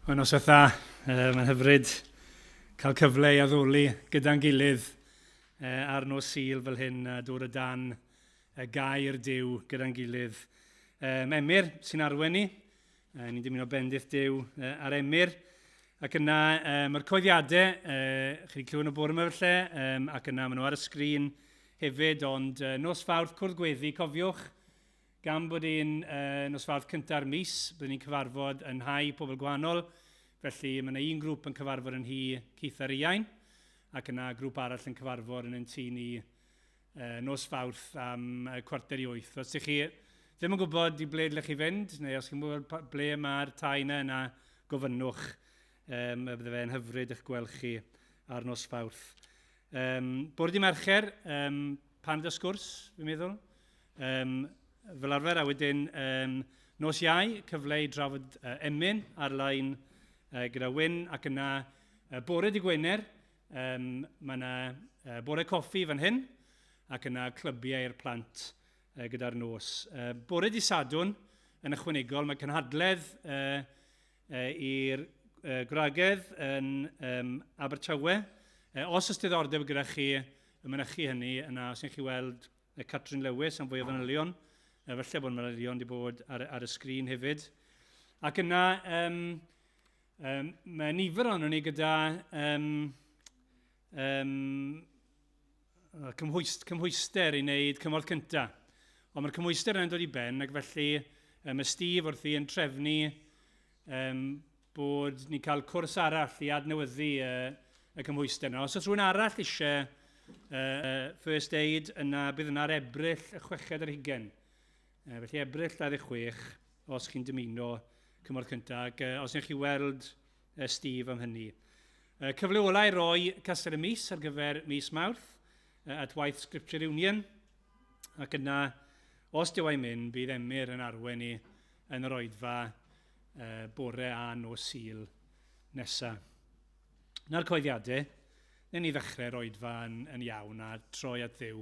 Mae'n os dda, mae'n hyfryd cael cyfle i addoli gyda'n gilydd ar Nos Sul fel hyn, dod o dan gair Duw gyda'n gilydd. Emyr sy'n arwen ni, ni'n dymuno bendith Duw ar Emyr, ac yna mae'r coeddiadau, chi wedi clywed yn y bore yma falle, ac yna maen nhw ar y sgrin hefyd, ond nos Fawrth cwrdd gweddi, cofiwch, gan bod i'n nos Fawrth cynta'r mis, byddwn ni'n cyfarfod yn hau pobl gwahanol, felly mae yna un grŵp yn cyfarfod yn hi Cyth ar Iau, ac yna grŵp arall yn cyfarfod yn tŷ ni nos Fawrth am 7:45. Os ydych chi ddim yn gwybod i ble dylech chi fynd, neu os chi'n gwybod ble mae'r tai yna gofynnwch, bydde fe'n hyfryd eich gweld chi ar nos Fawrth. Bore di Mercher, paned y sgwrs, fi'n meddwl. Fel arfer, a wedyn nos Iau, cyfle i drafod emyn ar-lein gyda Wyn, ac yna bore di Gwener, mae yna bore coffi fan hyn, ac yna clybiau i'r plant gyda'r nos. Bore di Sadwn, yn ychwanegol, mae cynhadledd i'r gwragedd yn Abertawe. Os ys diddordeb gyda chi y mynychu hynny, yna os ydych chi weld Catrin Lewis am fwy o fanylion, falle bod manylion wedi bod ar y sgrin hefyd. Ac yna, mae nifer o'n ni gyda cymhwyster i wneud cymorth cynta. Ond mae'r cymhwyster yna'n dod i ben, ac felly mae Steve wrth i yn trefnu bod ni'n cael cwrs arall i adnewyddu y cymhwyster yna. Os oes rhywun arall eisiau first aid, yna bydd yna'r Ebrill y 6 ar 20. Felly Ebrill 26, os chi'n dymuno cymorth cyntaf, ac os ydych chi weld Steve am hynny. Cyfle olau i roi castel y mis ar gyfer mis Mawrth, at waith Scripture Union, ac yna, os dyw ei mynd, bydd Emyr yn arwen ni yn yr oedfa bore a nos Sul nesaf. Na'r coeddiadau, newn ni ddechrau'r oedfa yn iawn a troi at Dduw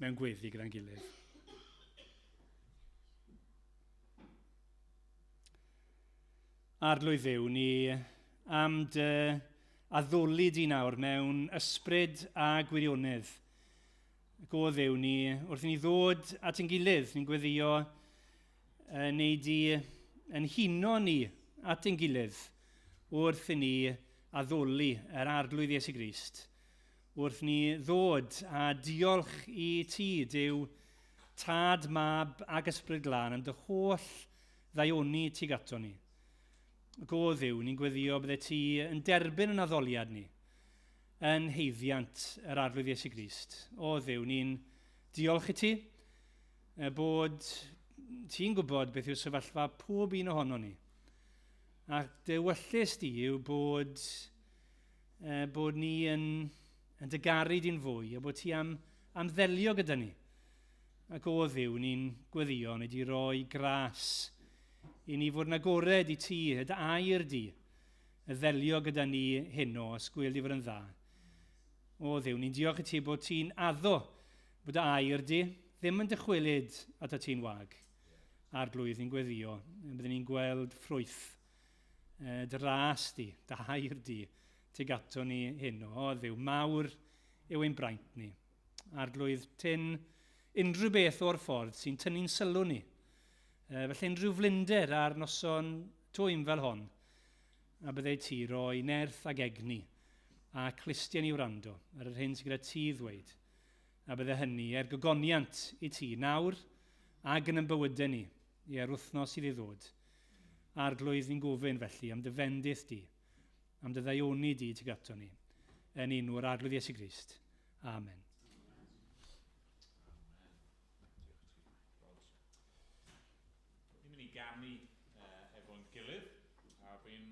mewn gweddi gyda'n gilydd. Arglwydd Dduw, ni am dy addoli di nawr mewn ysbryd a gwirionedd. Ac o Dduw, wrth i ni ddod at ein gilydd, ni'n gweddio wneud i yn huno ni at ein gilydd wrth i ni addoli yr arglwydd Iesu Grist. Wrth ni ddod a diolch i ti, Duw, Tad, Mab ac Ysbryd Glân am dy holl ddaioni tuag ato ni. Ac o Dduw, ni'n gweddio bydde ti yn derbyn yn addoliad ni, yn heiddiant yr arglwydd Iesu Grist. O Dduw, ni'n diolch i ti bod ti'n gwybod beth yw sefyllfa pob un ohono ni. Ac dy wyllus di yw bod ni yn dygaru di'n fwy, a bod ti am ddelio gyda ni. Ac o Dduw, ni'n gweddio, ni di roi gras i ni fod yn agored i ti, y dy air di, y ddelio gyda ni heno, a sgwyl di fod yn dda. O Dduw, ni'n diolch i ti bod ti'n addo bod y air di ddim yn dychwelyd at y ti'n wag. Arglwydd ni'n gweddio, byddwn ni'n gweld ffrwyth, dy ras di, dy air di, tuag ato ni heno. O Dduw, mawr yw ein braint ni. Arglwydd, tyn unrhyw beth o'r ffordd sy'n tynnu'n sylw ni. Felly unrhyw flinder ar noson twym fel hon, a byddai ti roi nerth ag egni a clustiau ni wrando ar yr hyn sydd gyda ti ddweud. A byddai hynny gogoniant i ti nawr ac yn bywydau ni i'r wythnos sydd i ddod. Arglwydd ni'n gofyn felly am dy fendith di, am dy ddaioni di tuag ato ni, yn enw'r arglwydd Iesu Grist. Amen. Ganu efo'n gilydd, a fi'n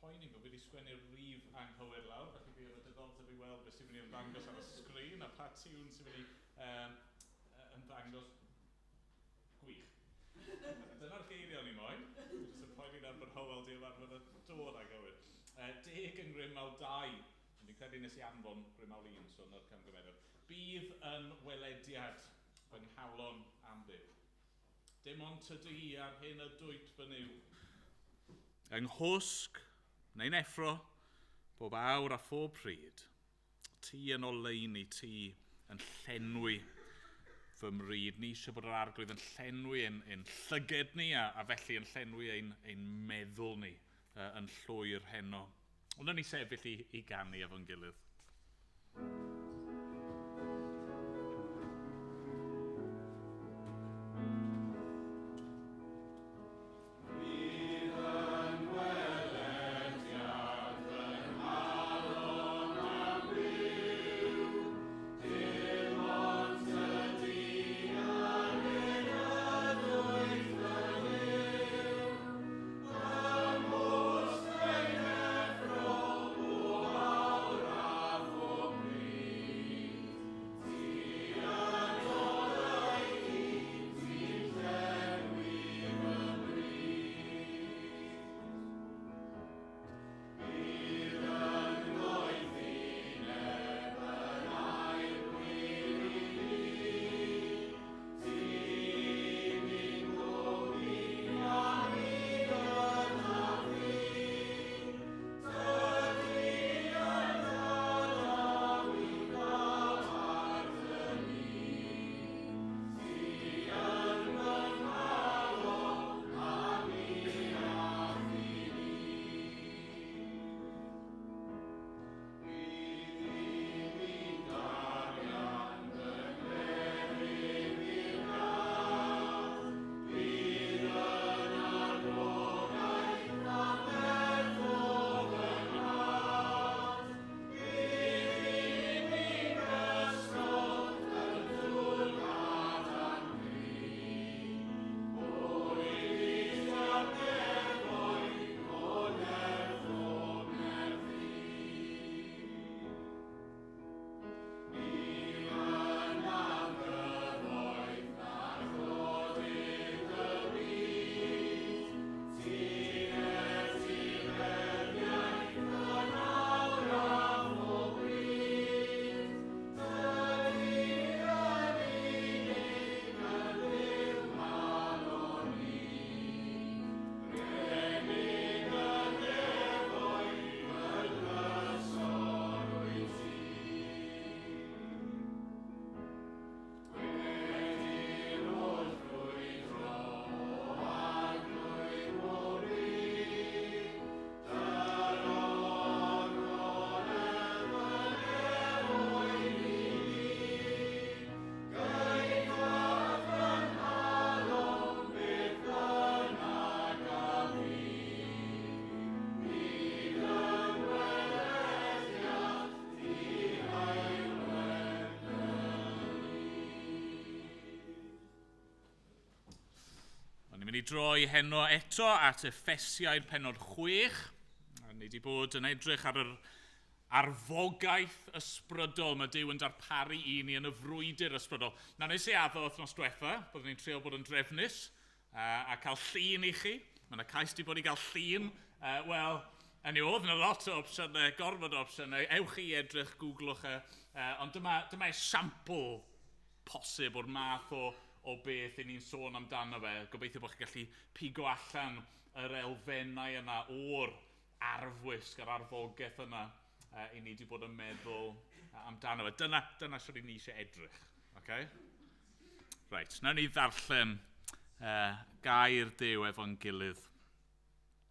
poeni bod fi wedi sgwennu'r rif anghywir lawr, felly fi efo diddordeb i weld beth sy'n mynd i'n ddangos ar y sgrin, a pa tiwn sy'n mynd i'n ddangos gwych. Dyna'r geiriau ni moyn, jyst yn poeni nawr bod Hywel di ymarfer y dod ag gywir. 10 yn Grymawl 2, dwi'n credu nes i anfon Grymawl 1, so yna'r camgymeriad. Bydd yn welediad fy nghalon am Dduw. Dim ond tydi ar hyn y dwyt fy niw. Yng nghwsg neu'n effro, bob awr a phob pryd. Ti yn oleuni, ti yn llenwi fy mryd. Ni eisiau bod yr arglwydd yn llenwi ein llyged ni a felly yn llenwi ein meddwl ni yn llwyr heno. Ond ni sefyll i ganu efo'n gilydd. Mynd i droi heno eto at Effesiaid pennod 6. Ni wedi bod yn edrych ar yr arfogaeth ysbrydol. Mae Duw yn darparu i ni yn y frwydr ysbrydol. Na nes i addo wythnos diwetha, byddwn ni'n trio bod yn drefnus a cael llun i chi. Mae yna cais di bod i gael llun. Wel, oedd yna lot o opsiynau, gorfod o opsiynau. Ewch i edrych, googlwch ond dyma esiampl posib o'r math o beth i ni'n sôn amdano fe. Gobeithio bod chi'n gallu pigo allan yr elfennau yna o'r arfwisg, yr arfogaeth yna i ni wedi bod yn meddwl amdano fe. Dyna sydd ni eisiau edrych. Okay? Right, nawn ni ddarllen gair Duw efo'n gilydd.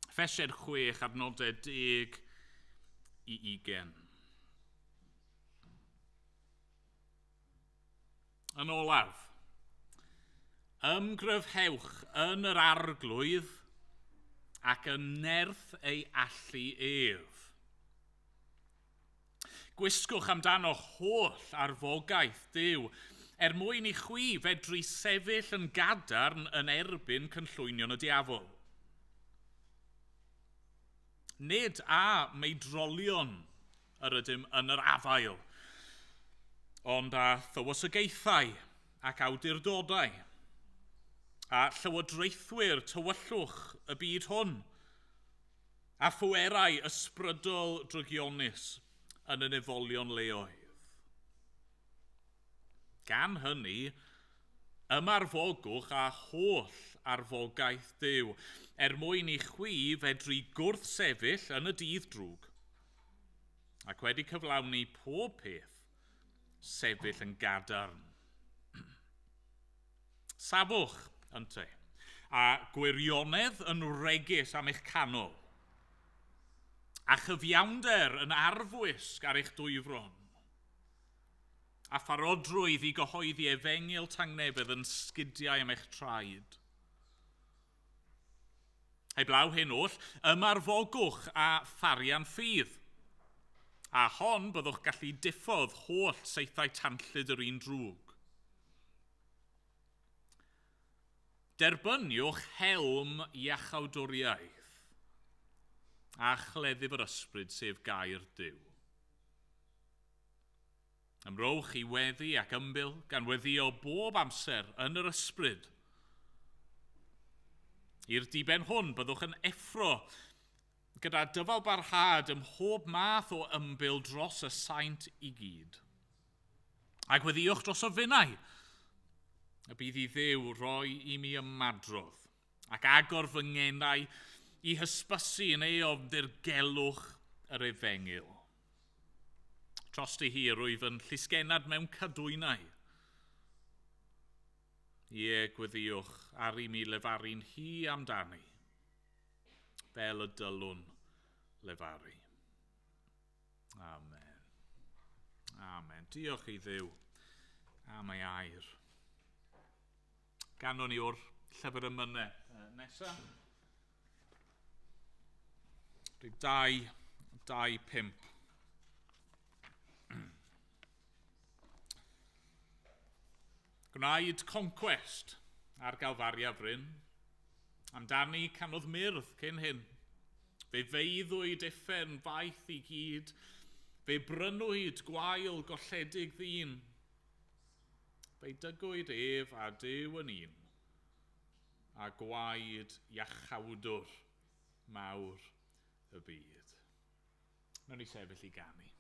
Effesiaid 6, adnodau 10 i 20. Yn olaf, ymgryfhewch yn yr arglwydd ac yn nerth ei allu ef. Gwisgwch amdano'ch holl arfogaeth Duw mwyn i chwi fedru sefyll yn gadarn yn erbyn cynllwynion y diafol. Nid a meidrolion yr ydym yn yr afael, ond a thywysogaethau ac awdurdodau, a llywodraethwyr tywyllwch y byd hwn, a phwerau ysbrydol drygionus yn y nifolion leoedd. Gan hynny, Ymarfogwch a holl arfogaeth Duw, mwyn i chwi fedru gwrthsefyll yn y dydd drwg, ac wedi cyflawni pob peth, sefyll yn gadarn. Safwch ynte, a gwirionedd yn regis am eich canol, a chyfiawnder yn arfwisg ar eich dwyfron, a pharodrwydd i gyhoeddi efengyl tangnefydd yn sgidiau am eich traed. Heblaw hyn oll, ymarfogwch a pharian ffydd, a hon byddwch gallu diffodd holl seithau tanllyd yr un drwg. Derbyniwch helm iachawdwriaeth, a chleddyf yr ysbryd sef gair Duw. Ymrowch i weddi ac ymbil gan weddio bob amser yn yr ysbryd. I'r diben hwn byddwch yn effro gyda dyfal barhad ym mhob math o ymbil dros y saint i gyd. Ac weddiwch dros y finnau, y bydd i Dduw roi i mi ymadrodd, ac agor fy ngenau i hysbysu yn ei ofndirgelwch yr efengyl. Trosti hi rwyf yn llusgenad mewn cadwynau. Ie, gweddiwch ar i mi lefaru'n hi amdani, fel y dylwn lefaru. Amen. Amen. Diolch i Dduw am ei air. Ganon ni o'r llyfr y mynau nesaf. Rhyw 2:5. Gwnaed conquest ar galfariaf ryn, amdani canodd myrdd cyn hyn. Fe feiddwyd uffern faith i gyd, fe brynwyd gwael golledig ddyn. Fe dygwyd ef a Duw yn un, a gwaed iachawdwr mawr y byd. Nawr ni sefyll i ganu.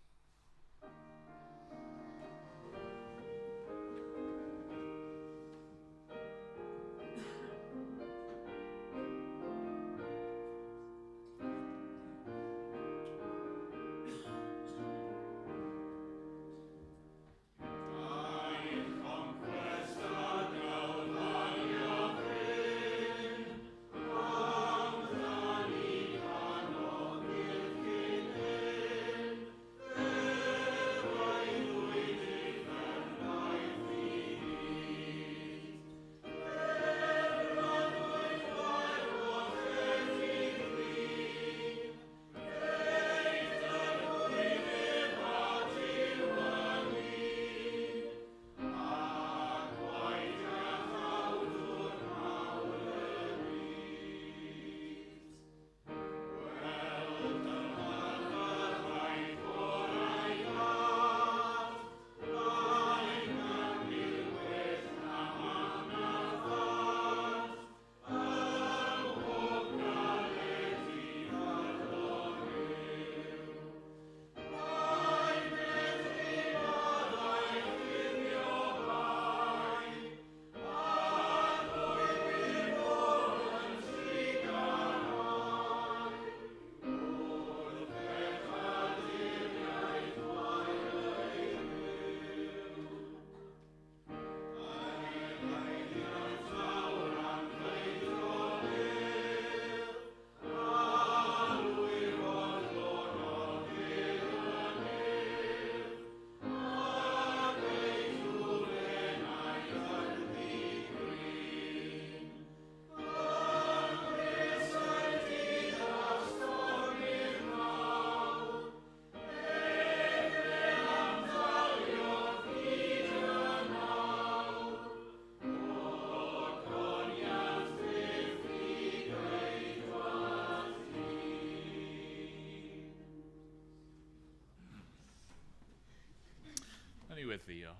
Weddio.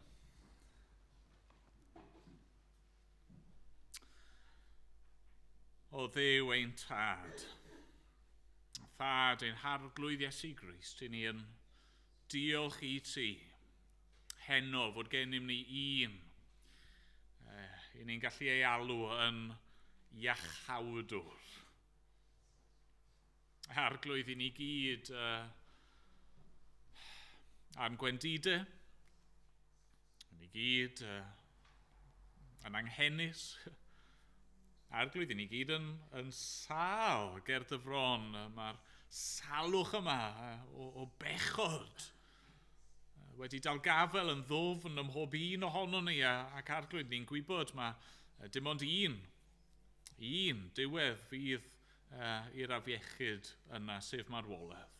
O Dduw ein tad, thad ein harglwydd Iesu Grist, i ni yn diolch i ti, heno fod gennym ni un 'y ni'n gallu ei alw yn iachawdwr. Arglwydd i ni gyd a'n gwendidau, i ni gyd yn anghennus, arglwydd i ni gyd yn sal ger dyfron. Mae'r salwch yma o bechod wedi dalgafel yn ddwfn ym mhob un ohono ni, ac arglwydd ni'n gwybod mae dim ond un diwedd fydd i'r afiechyd yna, sef marwolaeth.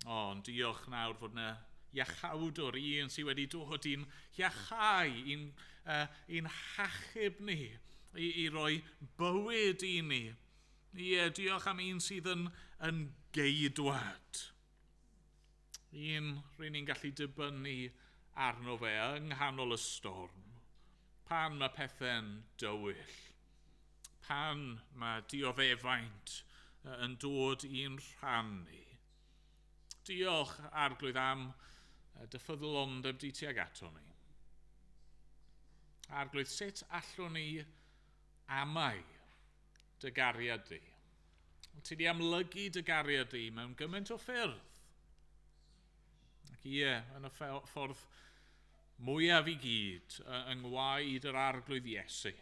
Ond diolch nawr fod yna iachawdwr, un sydd wedi dod i'n iachau, i'n hachub ni, i roi bywyd i ni. Diolch am un sydd yn geidwad. Un rydyn ni'n gallu dibynnu arno fe yng nghanol y storm. Pan mae pethau'n dywyll. Pan mae dioddefaint yn dod i'n rhannu. Diolch, arglwydd, am dy ffyddlondeb di tuag ato ni. Arglwydd, sut allwn ni amau dy gariad di? Ti di amlygu dy gariad di mewn gymaint o ffyrdd. Ac yn y ffordd mwyaf i gyd yng ngwaed yr arglwydd Iesu,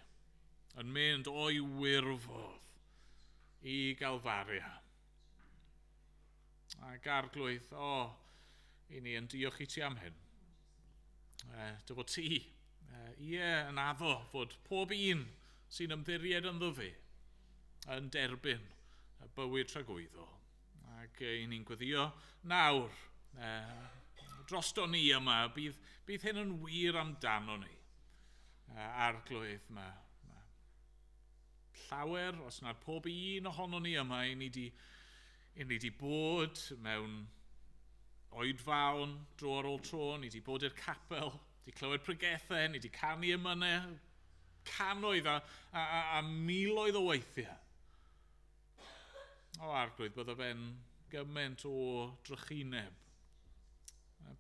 yn mynd o'i wyrfodd i Galfaria. Ac arglwydd, i ni yn diolch i ti am hyn. Dy fod ti, yn addo fod pob un sy'n ymddiried ynddo fi yn derbyn y bywyd tragwyddol. Ac i ni'n gweddio nawr, drosto ni yma, bydd hyn yn wir amdano ni. Arglwydd, mae llawer, os nad pob un ohono ni yma, i ni di bod mewn oedfawn dro ar ôl tro, ni di bod i'r capel, di clywed pregethau, ni di canu ymynau, cannoedd a miloedd o weithiau. Arglwydd, bydda fe'n gymaint o drychineb.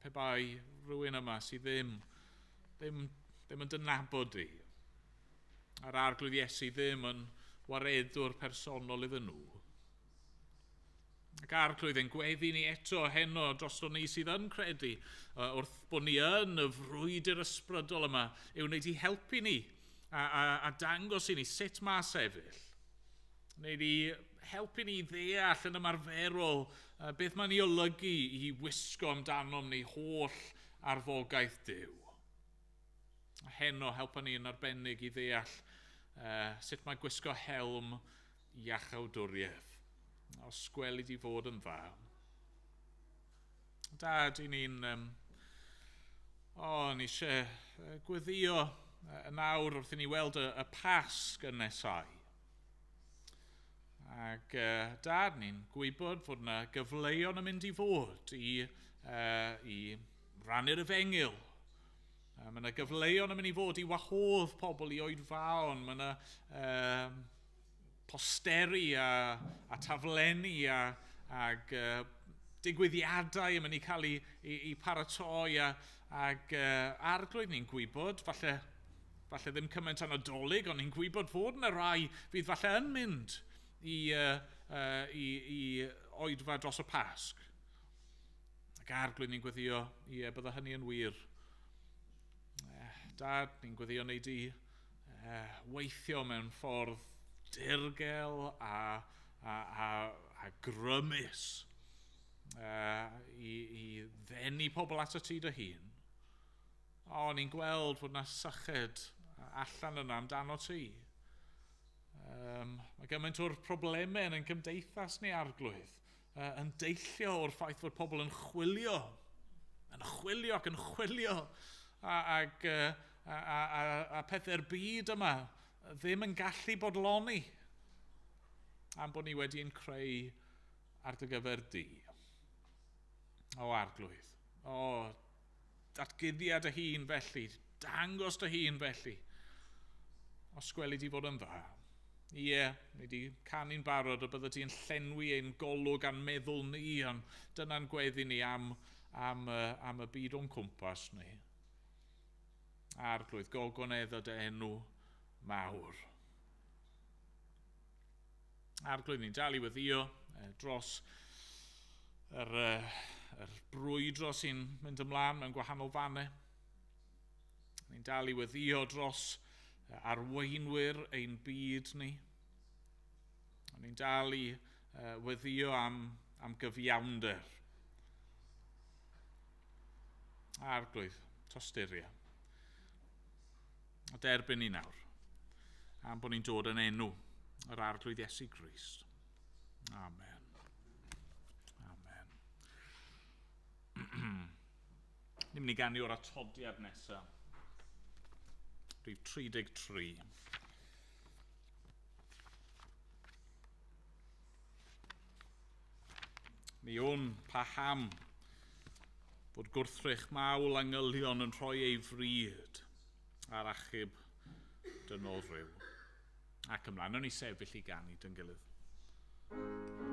Pe bai rhywun yma sydd ddim yn dynabod di. A'r arglwydd Iesu ddim yn wareddwr personol iddyn nhw. Ac arglwydd yn gweddi ni eto heno drosto ni sydd yn credu wrth bod ni yn y frwydr ysbrydol yma yw wneud i helpu ni a dangos i ni sut mae sefyll. Wneud i helpu ni ddeall yn ymarferol beth mae'n ei olygu i wisgo amdano ni holl arfogaeth Duw. Heno helpa ni yn arbennig i ddeall sut mae gwisgo helm iachawdwriaeth. Os gweli di fod yn dda. Dad, i ni'n ni eisiau gweddio nawr wrth i ni weld y Pasg yn nesau. Ac dad, ni'n gwybod fod yna gyfleon yn mynd i fod i rannu'r efengyl. Mae yna gyfleon yn mynd i fod i wahodd pobl i oedfaon. Mae yna posteri a taflenni ag digwyddiadau yn mynd i cael i paratoi ag arglwydd ni'n gwybod, falle ddim cymaint anadolig, ond ni'n gwybod fod yna rai fydd falle yn mynd i oedfa dros y Pasg. Ac arglwydd ni'n gweddio, bydda hynny yn wir. Dad, ni'n gweddio wneud i weithio mewn ffordd dirgel a grymus i ddenu pobl ato ti dy hun. Ni'n gweld fod yna syched allan yna amdano ti. Mae gymaint o'r problemau yn cymdeithas ni, arglwydd, yn deillio o'r ffaith fod pobl yn chwilio ac yn chwilio a pethau'r byd yma ddim yn gallu bodloni am bod ni wedi'n creu ar dy gyfer di. Arglwydd, datguddiad dy hun felly, dangos dy hun felly, os gweli di fod yn dda. Ni di canu'n barod o bydda ti'n llenwi ein golwg a'n meddwl ni, ond dyna'n gweddi ni am y byd o'n cwmpas ni. Arglwydd, gogoneddau dy enw mawr. Arglwydd, ni'n dal i weddio dros yr brwydro sy'n mynd ymlaen mewn gwahanol fannau. Ni'n dal i weddio dros arweinwyr ein byd ni. Ni'n dal i weddio am gyfiawnder. Arglwydd, tostyria. A derbyn ni nawr, am bod ni'n dod yn enw yr arglwydd Iesu Grist. Amen. Amen. Ni'n mynd i ganu o'r atodiad nesaf. Rhif 33. Mi o'n paham bod gwrthrych mawl angylion yn rhoi ei fryd ar achub dynol rhyw. Ac ymlaen, o'n i sefyll i ganu dyn gilydd. Me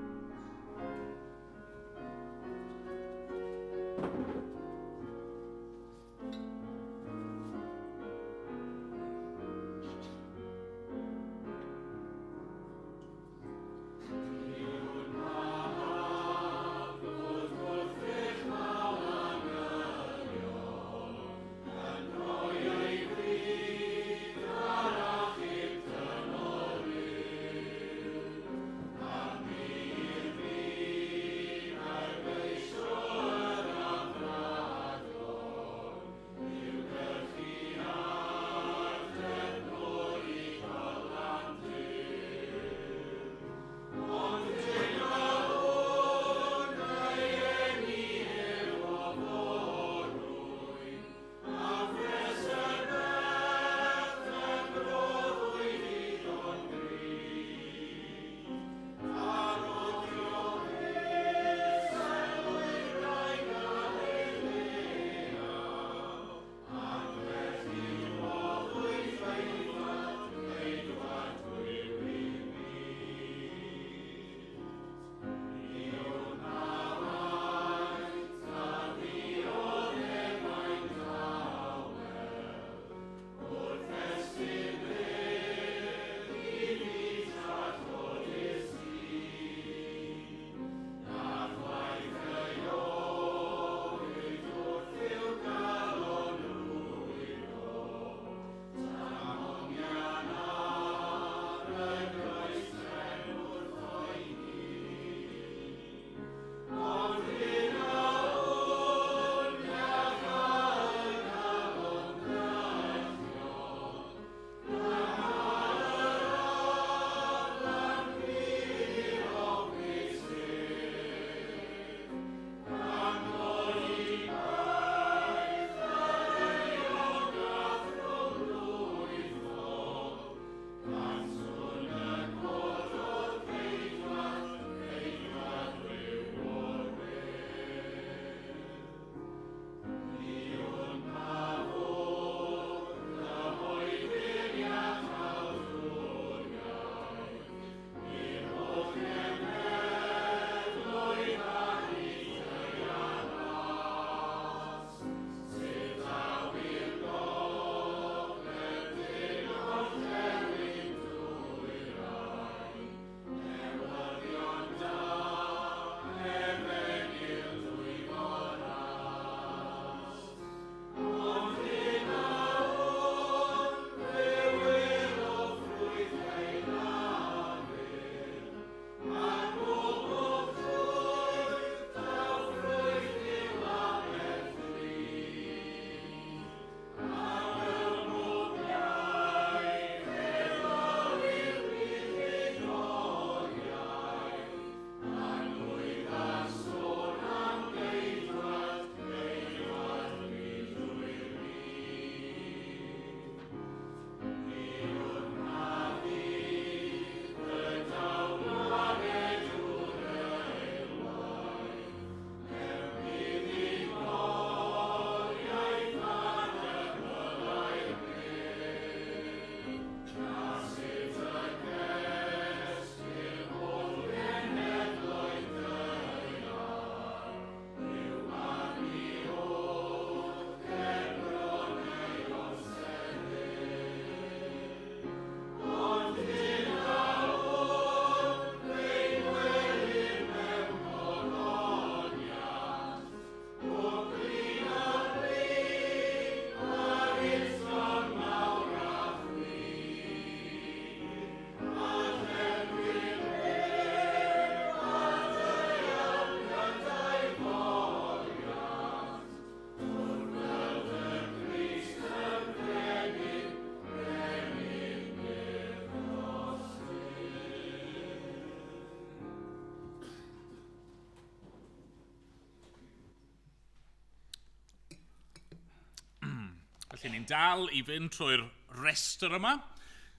Felly ni'n dal I fynd trwy'r restr yma,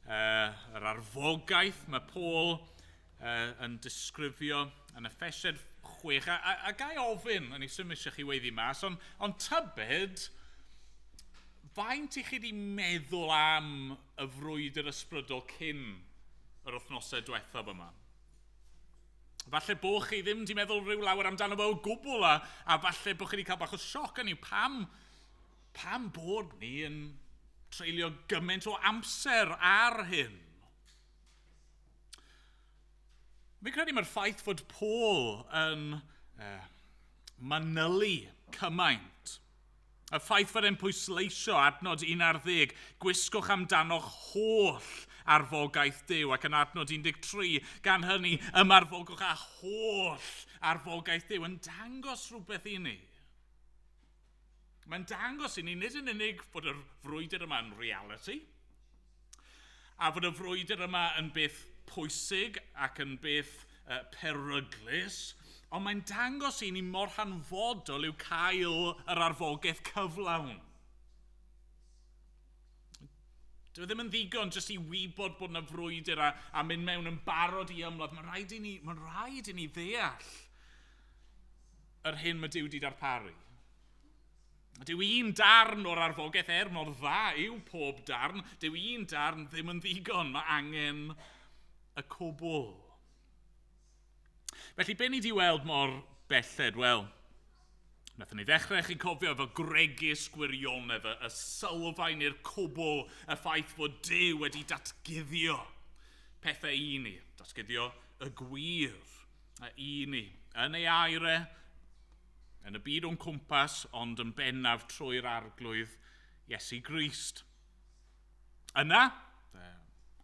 yr arfogaeth mae Paul yn disgrifio yn Effesiaid 6. A gai ofyn, yn ei symud eisiau chi weiddi mas, ond tybed, faint I chi wedi meddwl am y frwydr ysbrydol cyn yr wythnosau diwethaf yma? Falle bo chi ddim wedi meddwl rhyw lawer amdano fo o gwbl, a falle bo chi wedi cael bach o sioc yn yw pam bod ni yn treulio gymaint o amser ar hyn. Fi'n credu mae'r ffaith fod Paul yn manylu cymaint. Y ffaith fod e'n pwysleisio adnod 11, gwisgwch amdano'ch holl arfogaeth Duw, ac yn adnod 13, gan hynny ymarfogwch a holl arfogaeth Duw yn dangos rhywbeth I ni. Mae'n dangos I ni nid yn unig bod y frwydr yma yn reality, a fod y frwydr yma yn beth pwysig ac yn beth peryglus, ond mae'n dangos I ni mor hanfodol yw cael yr arfogaeth cyflawn. Dyw ddim yn ddigon jyst I wybod bod yna frwydr a mynd mewn yn barod I ymladd. Mae'n rhaid I ni ddeall yr hyn mae Duw wedi darparu. Dyw un darn o'r arfogaeth mor dda yw pob darn. Dyw un darn ddim yn ddigon. Mae angen y cwbl. Felly, be ni wedi weld mor belled? Wel, nathon ni ddechrau chi'n cofio efo gregus gwirionedd, y sylfaen i'r cwbl, y ffaith fod Duw wedi datguddio pethau I ni, datguddio y gwir I ni, yn ei aire, yn y byd o'n cwmpas, ond yn bennaf trwy'r arglwydd Iesu Grist. Yna,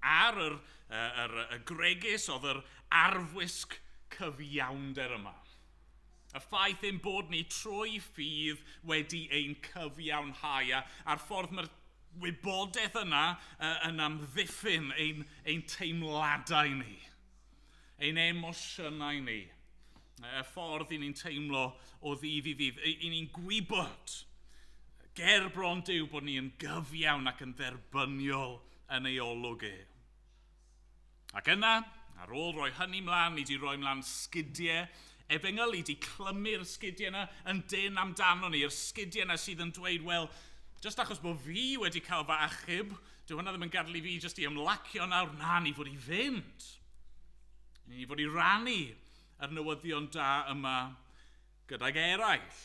ar y gregus oedd yr arfwisg cyfiawnder yma. Y ffaith ein bod ni trwy ffydd wedi ein cyfiawnhau a'r ffordd mae'r wybodaeth yna yn amddiffyn ein teimladau ni, ein emosiynau ni, y ffordd I ni'n teimlo o ddydd I ddydd. I ni'n gwybod ger bron Duw bod ni'n gyfiawn ac yn dderbyniol yn ei olwg e. Ac yna, ar ôl roi hynny mlaen, ni wedi roi mlaen sgidiau efengyl, I wedi clymu'r sgidiau yna yn dyn amdano ni, yr sgidiau yna sydd yn dweud, wel, jyst achos bod fi wedi cael fy achub, dyw hwnna ddim yn gadael I fi jyst I ymlacio nawr, na, ni fod I fynd. Ni fod I rannu yr newyddion da yma gyda'r eraill.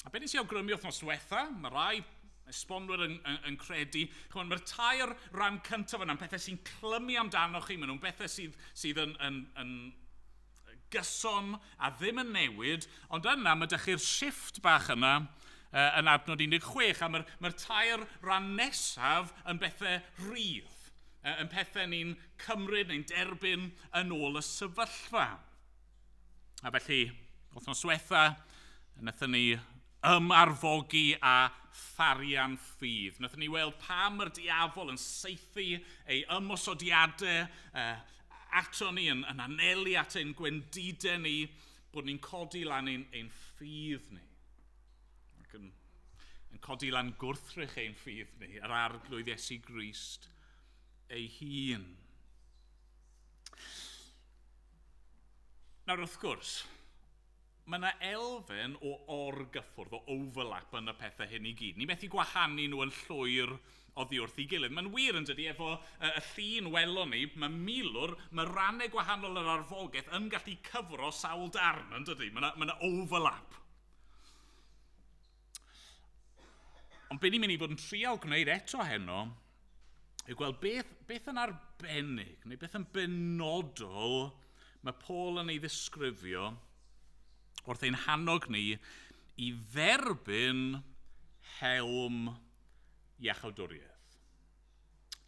A be nes I awgrymu wythnos diwetha, mae rai esbonwyr yn credu, mae'r tair rhan cyntaf yna, pethau sy'n clymu amdano chi, maen nhw'n bethau sydd yn gyson a ddim yn newid, ond yna mae dych chi'r shifft bach yna yn adnod 16, a mae'r tair rhan nesaf yn bethau rhydd, yn pethau ni'n cymryd neu'n derbyn yn ôl y sefyllfa. A felly, wythnos diwetha, wnaethon ni ymarfogi a tharian ffydd. Wnaethon ni weld pam yr diafol yn saethu ei ymosodiadau ato ni, yn anelu at ein gwendidau ni, bod ni'n codi lan ein ffydd ni. Ac yn codi lan gwrthrych ein ffydd ni, yr arglwydd Iesu Grist ei hun. Nawr wrth gwrs, mae yna elfen o orgyffwrdd, o overlap yn y pethau hyn I gyd. Ni methu gwahanu nhw yn llwyr oddi wrth I gilydd. Mae'n wir yn dydi efo y llun welon ni, mae milwr, mae rannau gwahanol yr arfogaeth yn gallu cyfro sawl darn yn dydi. Mae yna overlap. Ond be ni'n mynd I fod yn trial gwneud eto heno, yw gweld beth yn arbennig, neu beth yn benodol mae Paul yn ei ddisgrifio wrth ein hannog ni I dderbyn helm iachawdwriaeth.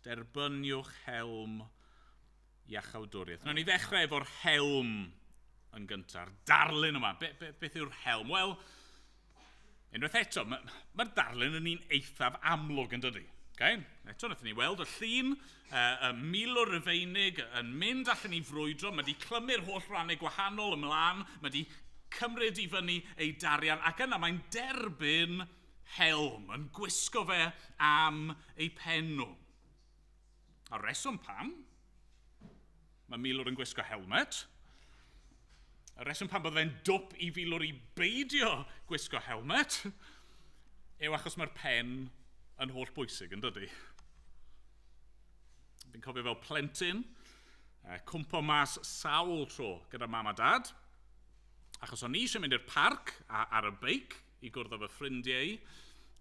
Derbyniwch helm iachawdwriaeth. Nawr ni ddechrau efo'r helm yn gyntaf. Darlun yma. Beth yw'r helm? Wel, unwaith eto, mae'r darlun yn un eithaf amlwg yn dydi. Okay? Eto, wnaethon ni weld y llun, y milwr Rufeinig yn mynd allan I frwydro, mae wedi clymu'r holl rannau gwahanol ymlaen, mae wedi cymryd I fyny ei darian, ac yna mae'n derbyn helm, yn gwisgo fe am eu pen nhw. A reswm pam, mae milwr yn gwisgo helmet. A reswm pam bod fe'n dwp i filwr i beidio gwisgo helmet, yw achos mae'r pen yn holl bwysig, yn dydy. Fi'n cofio fel plentyn, cwmpo mas sawl tro gyda mam a dad, achos o'n i eisiau mynd i'r parc ar y beic i gwrdd â fy ffrindiau,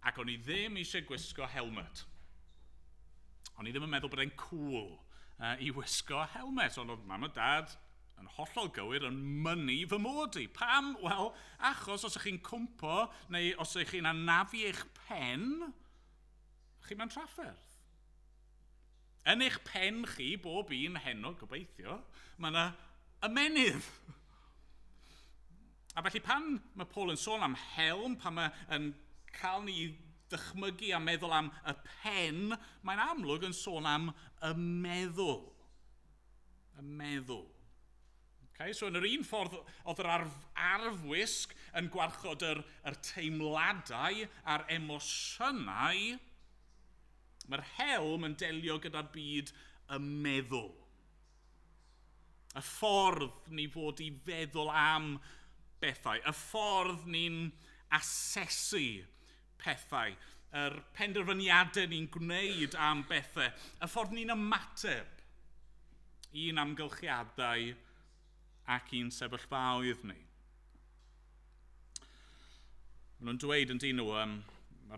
ac o'n i ddim eisiau gwisgo helmet. O'n i ddim yn meddwl bod e'n cool i wisgo helmet, ond oedd mam a dad yn hollol gywir yn mynnu fy mod i. Pam? Wel, achos os ych chi'n cwmpo, neu os ych chi'n anafu eich pen, chi mewn trafferth. Yn eich pen chi, bob un heno, gobeithio, mae yna ymenydd. A felly pan mae Paul yn sôn am helm, pan mae'n cael ni ddychmygu a meddwl am y pen, mae'n amlwg yn sôn am y meddwl. Y meddwl. Okay, so yn yr un ffordd oedd yr arfwisg yn gwarchod yr teimladau a'r emosiynau, mae'r helm yn delio gyda'r byd y meddwl. Y ffordd ni fod i feddwl am bethau, y ffordd ni'n asesu pethau, yr penderfyniadau ni'n gwneud am bethau, y ffordd ni'n ymateb i'n amgylchiadau ac i'n sefyllfaoedd ni. Maen nhw'n dweud yn dyn nhw,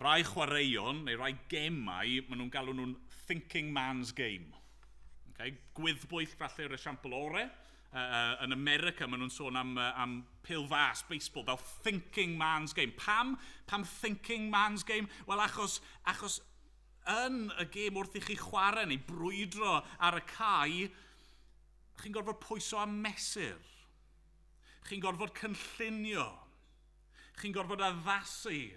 rai chwaraeon neu rai gemau, maen nhw'n galw nhw'n thinking man's game. Okay? Gwyddbwyll falle yr esiampl ore. Yn America, maen nhw'n sôn am pil fas, baseball, fel thinking man's game. Pam thinking man's game? Wel, achos yn y gêm wrth i chi chwarae neu brwydro ar y cae, chi'n gorfod pwyso am mesur. Chi'n gorfod cynllunio. Chi'n gorfod addasu.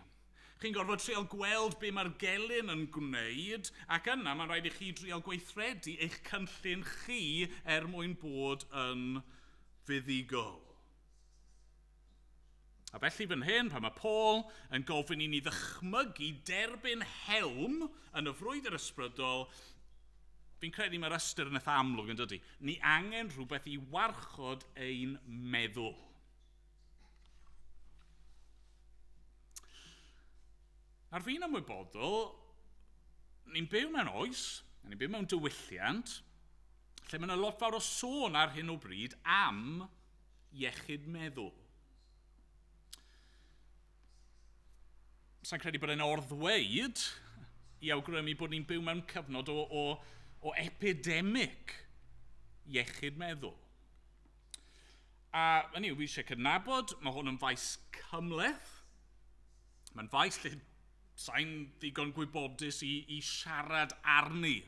Chi'n gorfod trial gweld be mae'r gelyn yn gwneud, ac yna mae'n rhaid i chi trial gweithredu eich cynllun chi mwyn bod yn fuddigol. A felly fan hyn, pan mae Paul yn gofyn i ni ddychmygu derbyn helm yn y frwydr ysbrydol, fi'n credu mae'r ystyr yn eitha amlwg yn dydy. Ni angen rhywbeth i warchod ein meddwl. Ar fi'n ymwybodol, ni'n byw mewn oes, ni'n byw mewn diwylliant, lle mae'n lot fawr o sôn ar hyn o bryd am iechyd meddwl. Sa'n credu bod e'n orddweud i awgrymu bod ni'n byw mewn cyfnod o epidemig iechyd meddwl. A hynny yw, fi eisiau cydnabod, mae hwn yn faes cymleth. Mae'n faes lle sa'n ddigon gwybodus i siarad arni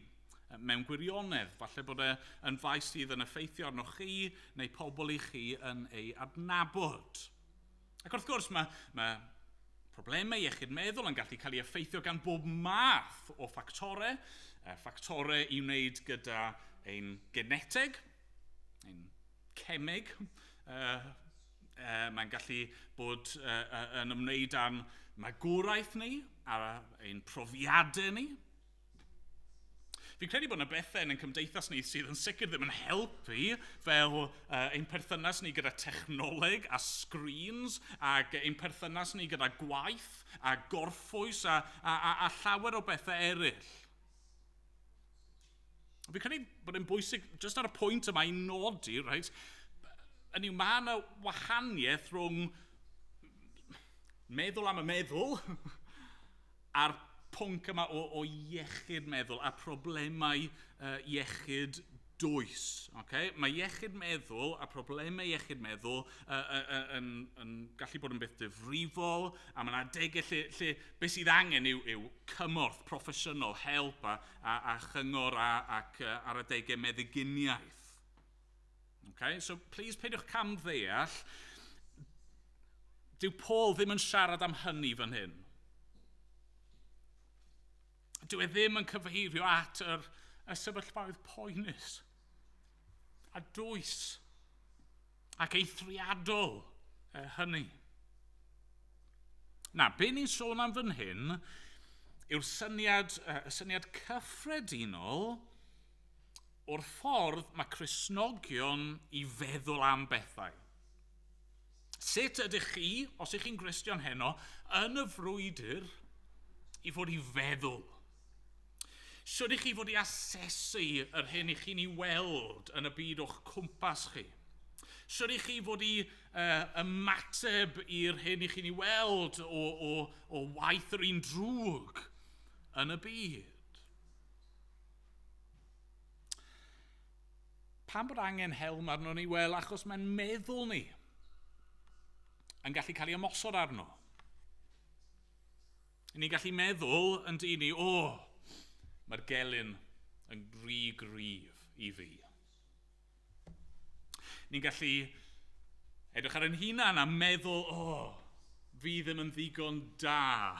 mewn gwirionedd. Falle bod e'n faes sydd yn effeithio arnoch chi neu pobl i chi yn ei adnabod. Ac wrth gwrs, mae problemau iechyd meddwl yn gallu cael ei effeithio gan bob math o ffactorau. Ffactorau i wneud gyda ein geneteg, ein cemig. Mae'n gallu bod yn ymwneud â'n magwraeth ni, ar ein profiadau ni. Fi'n credu bod yna bethau yn cymdeithas ni sydd yn sicr ddim yn helpu fel ein perthynas ni gyda technoleg a screens ac ein perthynas ni gyda gwaith a gorffwys a llawer o bethau eraill. Fi'n credu bod e'n bwysig, just ar y pwynt yma i nodi, right? Mae yna wahaniaeth rhwng meddwl am y meddwl a'r pwnc yma o iechyd meddwl a problemau iechyd dwys. Okay? Mae iechyd meddwl a problemau iechyd meddwl yn gallu bod yn beth difrifol, a mae yna adegau lle beth sydd angen yw cymorth proffesiynol, help a chyngor ac ar adegau meddyginiaeth. Okay? So, please peidiwch cam ddeall, dyw Paul ddim yn siarad am hynny fan hyn. Dyw e ddim yn cyfeirio at y sefyllfaoedd poenus a dwys ac eithriadol hynny. Na, be ni'n sôn am fan hyn yw'r syniad cyffredinol o'r ffordd mae Cristnogion i feddwl am bethau. Sut ydych chi, os ych chi'n Gristion heno, yn y frwydr i fod i feddwl? Sut ych chi fod i asesu yr hyn i chi'n ei weld yn y byd o'ch cwmpas chi? Sut ych chi fod i ymateb i'r hyn i chi'n ei weld o waith yr un drwg yn y byd? Pam bod angen helm arno ni? Wel, achos mae'n meddwl ni yn gallu cael ei ymosod arno. Ni'n gallu meddwl yn dyn ni, mae'r gelyn yn rhy gryf i fi. Ni'n gallu edrych ar ein hunan a meddwl, fi ddim yn ddigon da.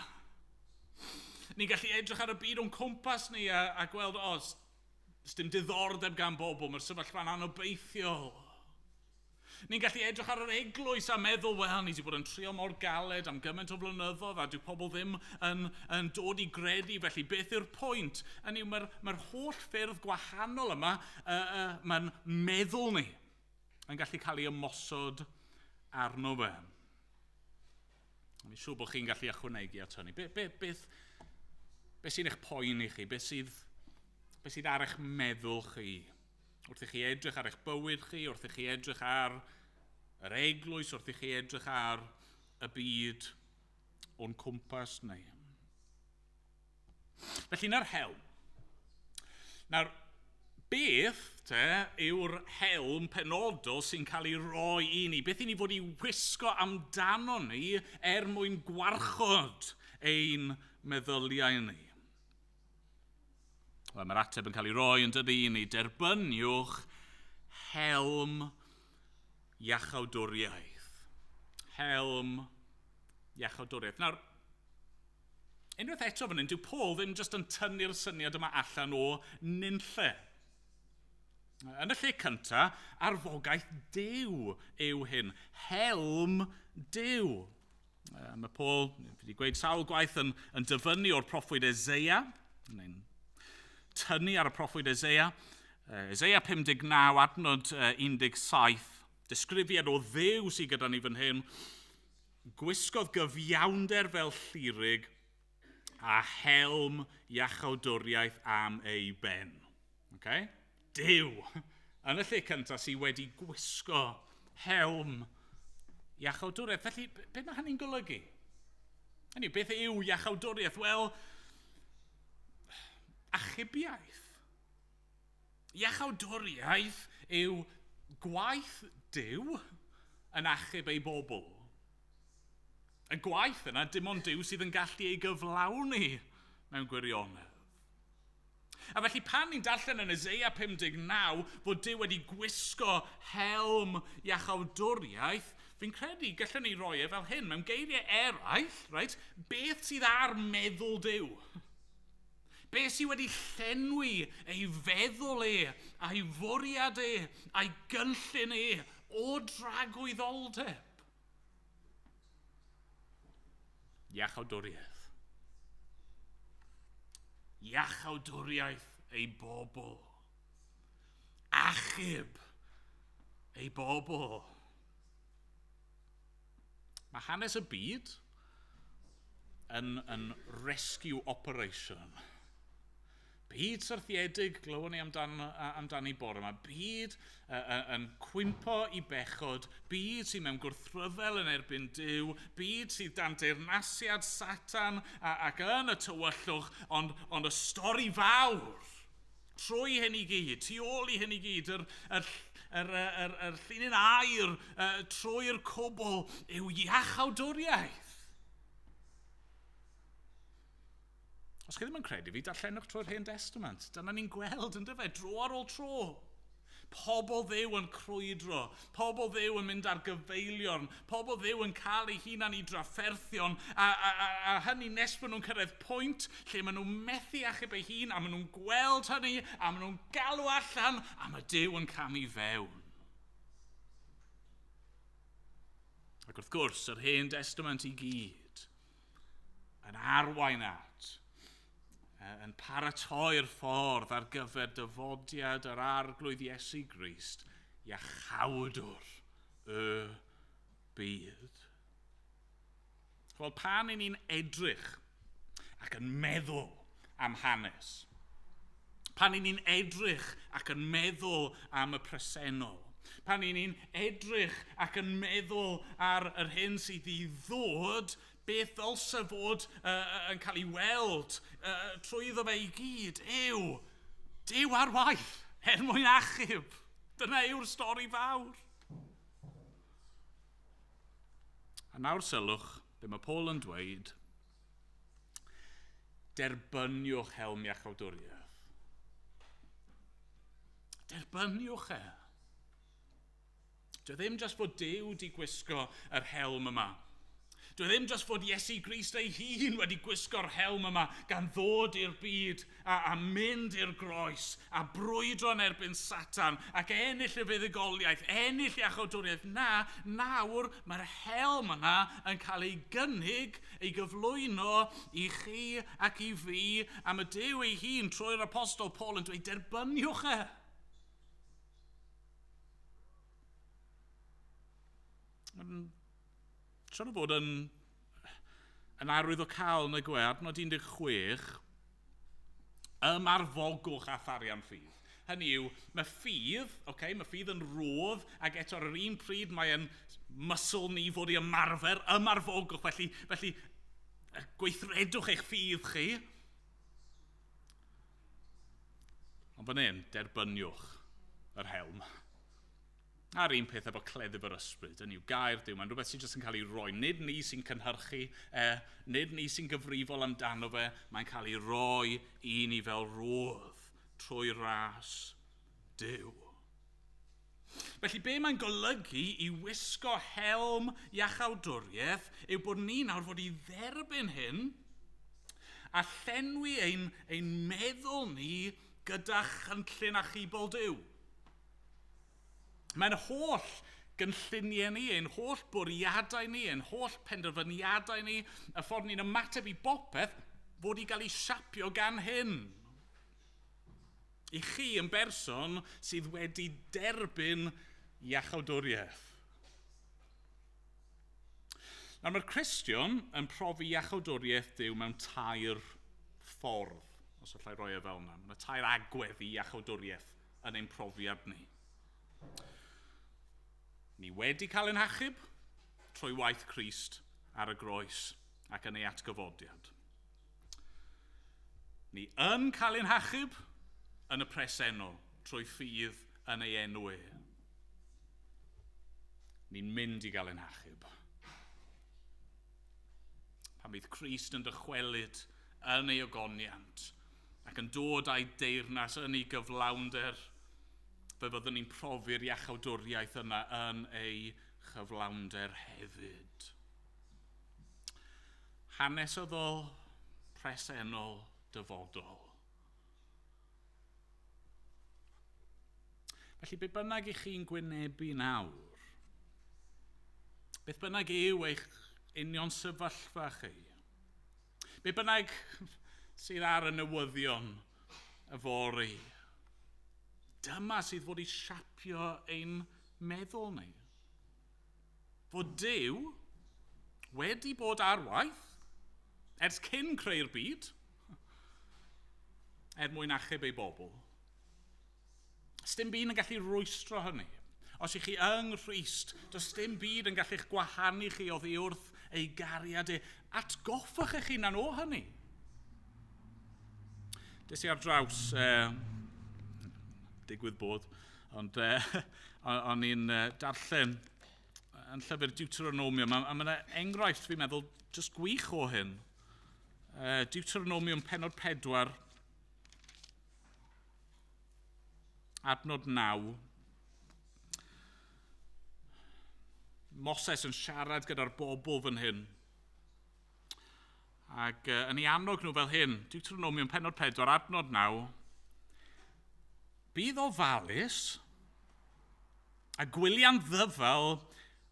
Ni'n gallu edrych ar y byd o'n cwmpas ni a gweld, dim diddordeb gan bobl, mae'r sefyllfa'n anobeithiol. Ni'n gallu edrych ar yr eglwys a meddwl, ni wedi bod yn trio mor galed am gymaint o flynyddoedd a dyw pobl ddim yn dod i gredu, felly beth yw'r pwynt? Mae'r holl ffyrdd gwahanol yma, mae'n meddwl ni yn gallu cael ei ymosod arno fe. Mi'n siŵr bod chi'n gallu ychwanegu at hynny. Beth sy'n eich poen i chi? Beth sydd ar eich meddwl chi? Wrth i chi edrych ar eich bywyd chi, wrth i chi edrych ar yr eglwys, wrth i chi edrych ar y byd o'n cwmpas neu. Felly na'r helm. Nawr, beth yw'r helm penodol sy'n cael ei roi i ni? Beth i ni fod i wisgo amdano ni mwyn gwarchod ein meddyliau ni? Wel, mae'r ateb yn cael ei roi yn dydi i ni. Derbyniwch helm iachawdwriaeth. Helm iachawdwriaeth. Nawr, unwaith eto fan hyn, dyw Paul ddim jyst yn tynnu'r syniad yma allan o nunlle. Yn y lle cyntaf, arfogaeth Duw yw hyn. Helm Duw. Mae Paul wedi gweud sawl gwaith yn dyfynnu o'r proffwyd Eseia. Neu'n tynnu ar y proffwyd Eseia. Eseia 59 adnod 17. Disgrifiad o Dduw sydd gyda ni fan hyn. Gwisgodd gyfiawnder fel llirig a helm iachawdwriaeth am ei ben. Okay? Duw, yn y lle cyntaf sydd wedi gwisgo helm iachawdwriaeth. Felly, beth mae hynny'n golygu? Beth yw iachawdwriaeth? Wel, achubiaeth. Iachawdwriaeth yw gwaith Duw yn achub ei bobl. Y gwaith yna, dim ond Duw sydd yn gallu ei gyflawni mewn gwirionedd. A felly pan ni'n darllen yn Eseia 59 fod Duw wedi gwisgo helm iachawdwriaeth, fi'n credu gallwn ni roi fel hyn mewn geiriau eraill, right? Beth sydd ar meddwl Duw? Beth sydd wedi llenwi ei feddwl a'i fwriad a'i gynllun o dragwyddoldeb? Iachawdwriaeth. Iachawdwriaeth ei bobl. Achub ei bobl. Mae hanes y byd yn rescue operation. Byd syrthiedig, glywon ni amdani bore yma. Byd yn cwympo i bechod. Byd sydd mewn gwrthryfel yn erbyn Duw. Byd sydd dan deyrnasiad Satan ac yn y tywyllwch, ond y stori fawr. Trwy hyn i gyd, tu ôl i hyn i gyd, yr llinyn air trwy'r cwbl yw iachawdwriaeth. Os chi ddim yn credu fi, darllenwch trwy'r Hen Testament. Dyna ni'n gweld yn dyfe, dro ar ôl tro. Pobl Dduw yn crwydro, pobl Dduw yn mynd ar gyfeilion, pobl Dduw yn cael eu hunan i drafferthion, a hynny nes bod nhw'n cyrraedd pwynt lle maen nhw'n methu achub eu hun, a maen nhw'n gweld hynny, a maen nhw'n galw allan, a mae Duw yn camu fewn. Ac wrth gwrs, yr Hen Testament i gyd arwain at, yn paratoi'r ffordd ar gyfer dyfodiad yr arglwydd Iesu Grist, iachawdwr y byd. Wel, pan i ni'n edrych ac yn meddwl am hanes, pan i ni'n edrych ac yn meddwl am y presennol, pan i ni'n edrych ac yn meddwl ar yr hyn sydd i ddod, beth ddylse fod yn cael ei weld trwyddo fe i gyd yw Duw ar waith, mwyn achub. Dyna yw'r stori fawr. A nawr sylwch, be mae Paul yn dweud, derbyniwch helm iachawdwriaeth. Derbyniwch e. Dwi ddim jyst fod Duw wedi gwisgo yr helm yma. Dwi ddim jyst fod Iesu Grist ei hun wedi gwisgo'r helm yma gan ddod i'r byd a mynd i'r groes a brwydro yn erbyn Satan ac ennill y fuddugoliaeth, ennill iachawdwriaeth. Nawr mae'r helm yna yn cael ei gynnig, ei gyflwyno i chi ac i fi, a mae Duw ei hun trwy'r apostol Paul yn dweud derbyniwch e. Siarad bod yn arwyddocaol neu gwe, adnod 16, ymarfogwch a tharian ffydd. Hynny yw, mae ffydd yn rodd, ac eto ar yr un pryd mae'n muscle ni fod i ymarfogwch, felly gweithredwch eich ffydd chi. Ond fan hyn, derbyniwch yr helm. A'r un peth efo cleddyf yr ysbryd, hynny yw gair Duw, mae'n rhywbeth sy'n jyst yn cael ei roi. Nid ni sy'n cynhyrchu, nid ni sy'n gyfrifol amdano fe, mae'n cael ei roi i ni fel rodd trwy ras Duw. Felly be mae'n golygu i wisgo helm iachawdwriaeth yw bod ni nawr fod i dderbyn hyn a llenwi ein meddwl ni gyda chynllun achubol Duw. Mae'n holl gynlluniau ni, ein holl bwriadau ni, ein holl penderfyniadau ni, y ffordd ni'n ymateb i bopeth, fod i gael ei siapio gan hyn. I chi yn berson sydd wedi derbyn iachawdwriaeth. Nawr mae'r Cristion yn profi iachawdwriaeth Duw mewn tair ffordd, os allai roi e fel yna. Mae tair agwedd i iachawdwriaeth yn ein profiad ni. Ni wedi cael ein hachub trwy waith Crist ar y groes ac yn ei atgyfodiad. Ni yn cael ein hachub yn y presennol trwy ffydd yn ei enw e. Ni'n mynd i gael ein hachub. Pan bydd Crist yn dychwelyd yn ei ogoniant ac yn dod â'i deyrnas yn ei gyflawnder, fe fyddwn ni'n profi'r iachawdwriaeth yna yn ei chyflawnder hefyd. Hanesyddol, presennol, dyfodol. Felly, beth bynnag i chi'n gwynebu nawr? Beth bynnag yw eich union sefyllfa chi? Beth bynnag sydd ar y newyddion y fori? Dyma sydd fod i siapio ein meddwl ni. Fod Duw wedi bod ar waith ers cyn creu'r byd mwyn achub ei bobl. Dim byd yn gallu rwystro hynny. Os ych chi yng Nghrist, does dim byd yn gallu'ch gwahanu chi oddi wrth ei gariad e. Atgoffwch eich hunan o hynny. Des i ar draws digwydd bod, ond o'n i'n darllen yn llyfr Deuteronomium, a mae'n enghraifft fi'n meddwl jyst gwych o hyn. Deuteronomium pennod 4, adnod 9. Moses yn siarad gyda'r bobl fan hyn. Ac yn ei annog nhw fel hyn, Deuteronomium pennod 4, adnod 9. Bydd ofalus a gwylian ddyfal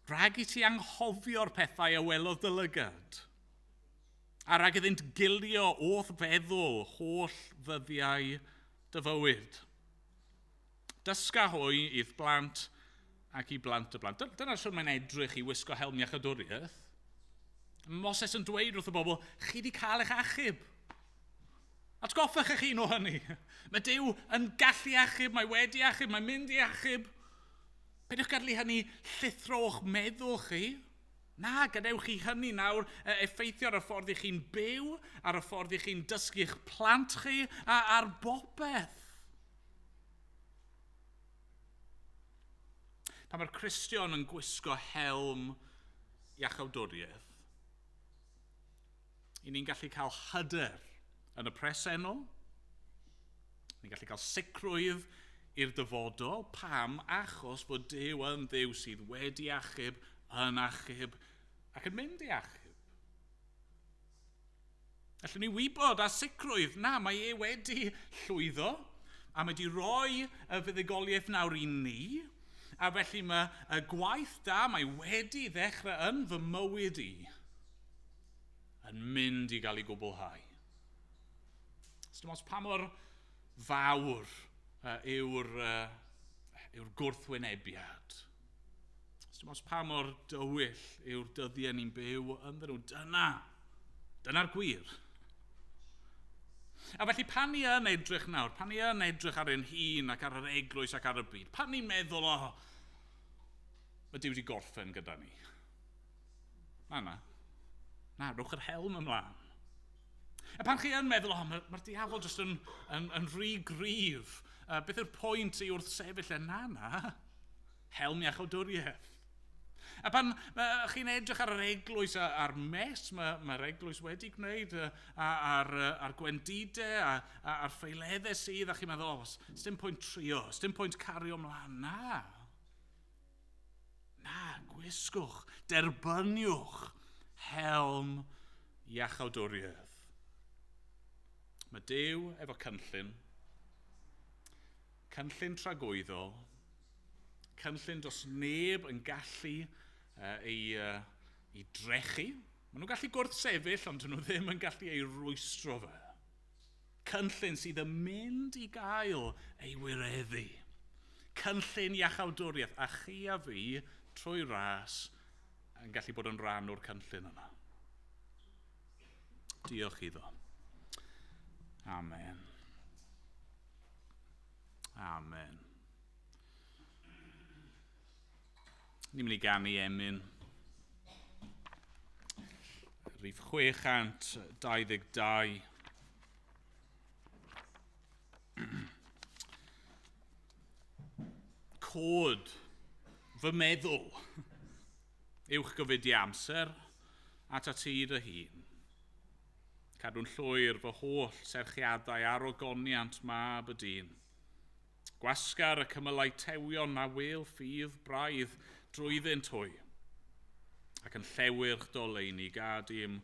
rhag i ti anghofio'r pethau a welodd dy lygad. A rhaid iddynt gilio wrth feddwl holl ddyddiau dy fywyd. Dysga hwy i'th blant ac i blant y blant. Dyna'r siwr mae'n edrych i wisgo helm iachawdwriaeth. Moses yn dweud wrth y bobl, chi wedi cael eich achub. Atgoffech eich hun o hynny. Mae Duw yn gallu achub, mae wedi achub, mae'n mynd i achub. Peidiwch gadlu hynny llithro o'ch meddwl chi. Na, gadewch chi hynny nawr effeithio ar y ffordd i chi'n byw, ar y ffordd i chi'n dysgu'ch plant chi, a'r bopeth. Pan mae'r Cristion yn gwisgo helm iachawdwriaeth, i ni'n gallu cael hyder yn y presennol, ni'n gallu cael sicrwydd i'r dyfodol, pam achos bod Duw yn Dduw sydd wedi achub, yn achub, ac yn mynd i achub. Allwn ni wybod a sicrwydd, na, mae e wedi llwyddo, a mae wedi rhoi y fuddugoliaeth nawr i ni, a felly mae y gwaith da mae wedi ddechrau yn fy mywyd i yn mynd i gael ei gwblhau. Dim os pa mor fawr yw'r gwrthwynebiad. Dim os pa mor dywyll yw'r dyddiau ni'n byw ynddyn nhw. Dyna'r gwir. A felly pan ni yn edrych nawr, pan ni yn edrych ar ein hun ac ar yr eglwys ac ar y byd, pan ni'n meddwl, mae Duw wedi gorffen gyda ni. Na, rwch yr helm ymlaen. A pan chi yn meddwl, mae'r diafol jyst yn rhy gryf. Beth yw'r pwynt i wrth sefyll na, helm iachawdwriaeth. A pan chi'n edrych ar yr eglwys a'r mes mae'r eglwys wedi gwneud, a'r gwendidau, a'r ffeileddau sydd, a chi'n meddwl, dim pwynt trio, dim pwynt cario ymlaen. Na, gwisgwch, derbyniwch helm iachawdwriaeth. Mae Duw efo cynllun tragwyddol, cynllun dos neb yn gallu ei drechu. Maen nhw'n gallu gwrthsefyll, ond dyn nhw ddim yn gallu ei rwystro fe. Cynllun sydd yn mynd i gael ei wireddu. Cynllun iachawdwriaeth, a chi a fi, trwy ras, yn gallu bod yn rhan o'r cynllun yna. Diolch iddo. Amen. Amen. Ni'n mynd i ganu Emyn. Rhif 622. Cod fy meddwl uwch gyfudi amser at y ti dy hun. Cadw'n llwyr fy holl serchiadau ar ogoniant mab y dyn. Gwasgar y cymylau tewion na wel ffydd braidd drwyddynt hwy, ac yn llewyrch doleini gad i'm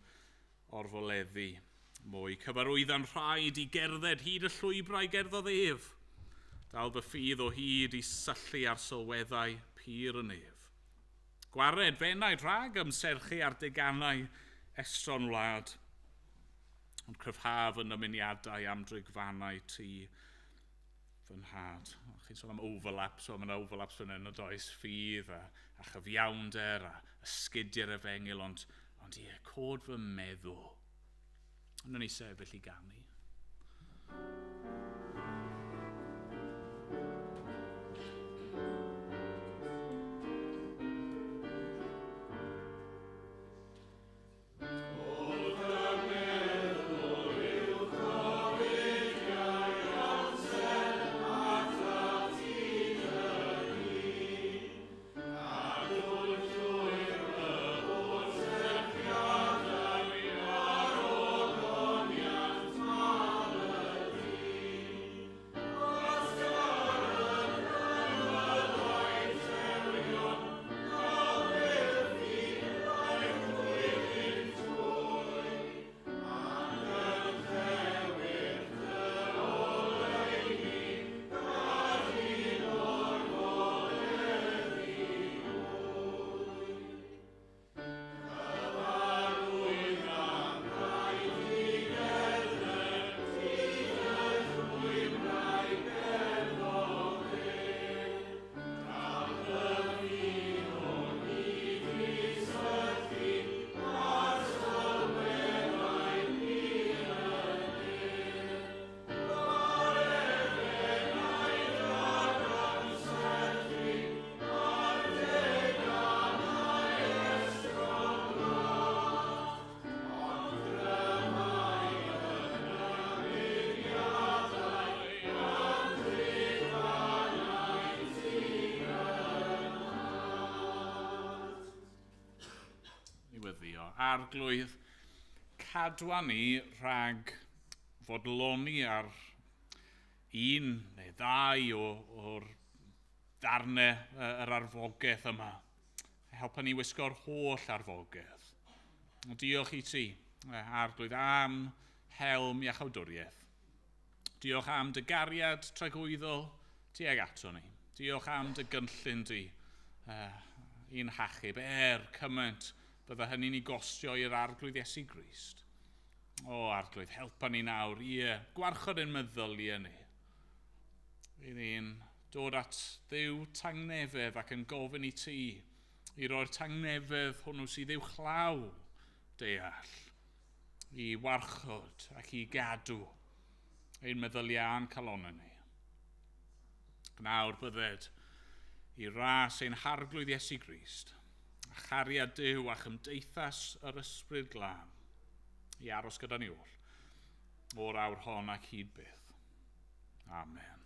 orfoleddu mwy. Cyfarwyddan rhaid i gerdded hyd y llwybrau gerddodd ef, dal fy ffydd o hyd i syllu ar sylweddau pyr y nef. Gwared fennaid rhag ymserchu ar deganau estron wlad, ond cryfhaf yn ymuniadau am drigfannau ti fy nhad. Chi'n sôn am overlaps, so mae'n overlaps fan hyn o does, ffydd a chyfiawnder a ysgidiau'r efengil, ond ie, cod fy meddwl. Yna ni sefyll i ganu. nodweddio. Arglwydd cadwa ni rhag fodloni ar un neu ddau o'r darnau yr arfogaeth yma. Helpa ni wisgo'r holl arfogaeth. Diolch i ti, Arglwydd, am helm iachawdwriaeth. Diolch am dy gariad tragwyddol tuag ato ni. Diolch am dy gynllun di i'n hachub cymaint bydda hynny'n ei gostio i'r Arglwydd Iesu Grist. O, Arglwydd, helpa ni nawr i gwarchod ein meddyliau ni. I ni'n dod at Dduw tangnefedd ac yn gofyn i ti i roi'r tangnefedd hwnnw sydd uwchlaw deall, i warchod ac i gadw ein meddyliau a'n calonau ni. Nawr bydded i ras ein harglwydd Iesu Grist, a chariad Duw a chymdeithas yr ysbryd glân, i aros gyda ni o'r awr hon ac hyd byth. Amen.